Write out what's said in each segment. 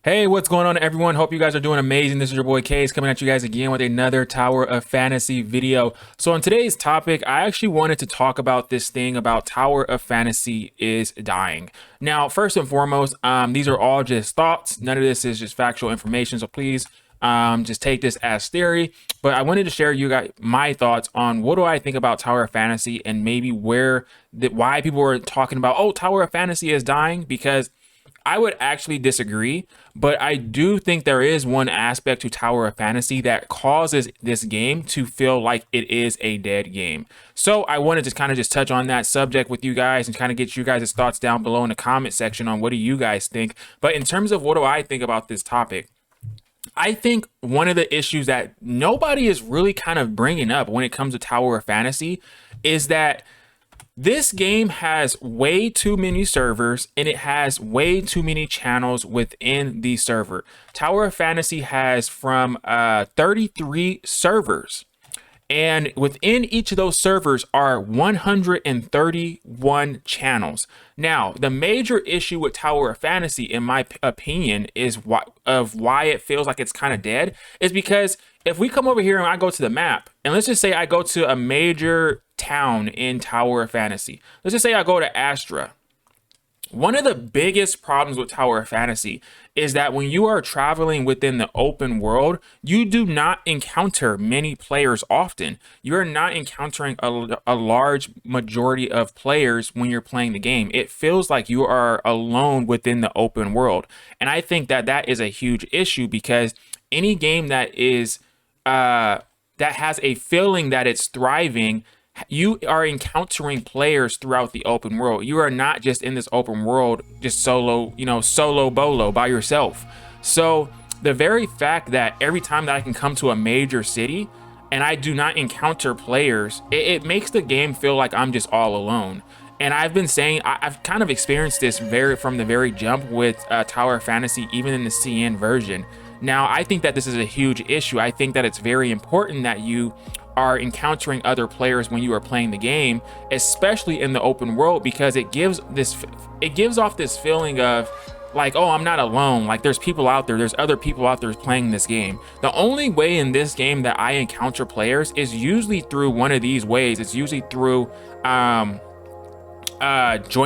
Hey, what's going on, everyone? Hope you guys are doing amazing. This is your boy Case coming at you guys again with another Tower of Fantasy video. So on today's topic, I actually wanted to talk about this thing about Tower of Fantasy is dying. Now, first and foremost, these are all just thoughts. None of this is just factual information. So please just take this as theory. But I wanted to share you guys my thoughts on what do I think about Tower of Fantasy and maybe why people are talking about, oh, Tower of Fantasy is dying, because I would actually disagree, but I do think there is one aspect to Tower of Fantasy that causes this game to feel like it is a dead game. So I wanted to kind of just touch on that subject with you guys and kind of get you guys' thoughts down below in the comment section on what do you guys think. But in terms of what do I think about this topic, I think one of the issues that nobody is really kind of bringing up when it comes to Tower of Fantasy is that this game has way too many servers and it has way too many channels within the server. Tower of Fantasy has from 33 servers, and within each of those servers are 131 channels. Now, the major issue with Tower of Fantasy, in my opinion, is why it feels like it's kind of dead, is because if we come over here and I go to the map, and let's just say I go to a major town in Tower of Fantasy. Let's just say I go to Astra. One of the biggest problems with Tower of Fantasy is that when you are traveling within the open world, you do not encounter many players often. You're not encountering a large majority of players when you're playing the game. It feels like you are alone within the open world. And I think that that is a huge issue, because any game that is that has a feeling that it's thriving, you are encountering players throughout the open world. You are not just in this open world just solo bolo by yourself. So the very fact that every time that I can come to a major city and I do not encounter players, it makes the game feel like I'm just all alone. And I've been saying, I've kind of experienced this from the very jump with Tower of Fantasy, even in the CN version. Now, I think that this is a huge issue. I think that it's very important that you are encountering other players when you are playing the game, especially in the open world, because it gives off this feeling of like, oh, I'm not alone. Like, there's people out there. There's other people out there playing this game. The only way in this game that I encounter players is usually through one of these ways. It's usually through joint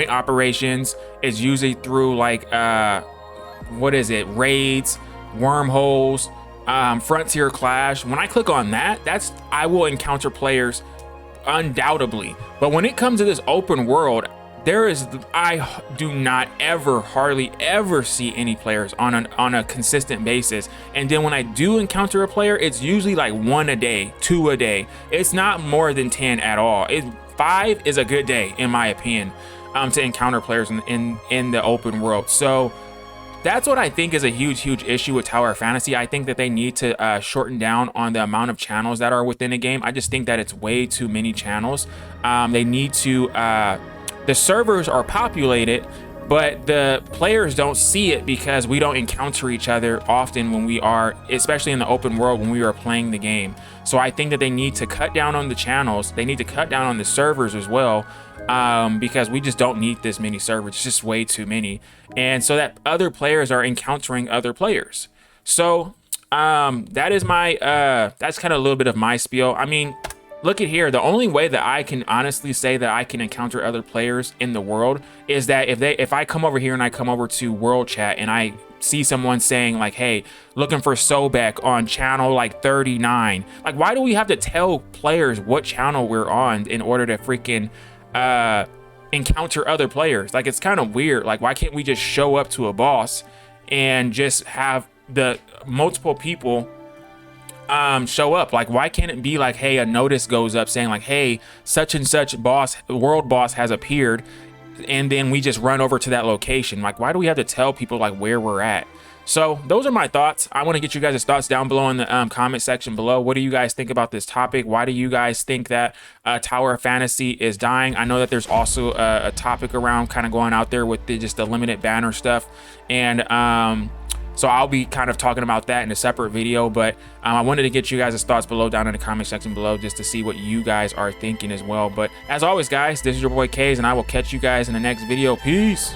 operations. It's usually through like raids, wormholes, Frontier Clash. When I click on that, I will encounter players undoubtedly. But when it comes to this open world, I do not hardly ever see any players on a consistent basis. And then when I do encounter a player, it's usually like 1 a day, 2 a day. It's not more than 10 at all. 5 is a good day, in my opinion, to encounter players in the open world. So that's what I think is a huge issue with Tower of Fantasy. I think that they need to shorten down on the amount of channels that are within a game. I just think that it's way too many channels. They need to, the servers are populated, but the players don't see it because we don't encounter each other often when we are, especially in the open world, when we are playing the game. So I think that they need to cut down on the channels. They need to cut down on the servers as well, because we just don't need this many servers. It's just way too many. And so that other players are encountering other players. So that is my, that's kind of a little bit of my spiel. I mean, look at here. The only way that I can honestly say that I can encounter other players in the world is that if I come over here and I come over to world chat and I see someone saying like, hey, looking for Sobek on channel like 39. Like, why do we have to tell players what channel we're on in order to freaking encounter other players? Like, it's kind of weird. Like, why can't we just show up to a boss and just have the multiple people show up? Like, why can't it be like, hey, a notice goes up saying like, hey, such and such world boss has appeared, and then we just run over to that location? Like, why do we have to tell people like where we're at? So those are my thoughts. I want to get you guys' thoughts down below in the comment section below. What do you guys think about this topic? Why do you guys think that Tower of Fantasy is dying? I know that there's also a topic around kind of going out there with just the limited banner stuff, and so I'll be kind of talking about that in a separate video, but I wanted to get you guys' thoughts below down in the comment section below just to see what you guys are thinking as well. But as always, guys, this is your boy Kays, and I will catch you guys in the next video. Peace.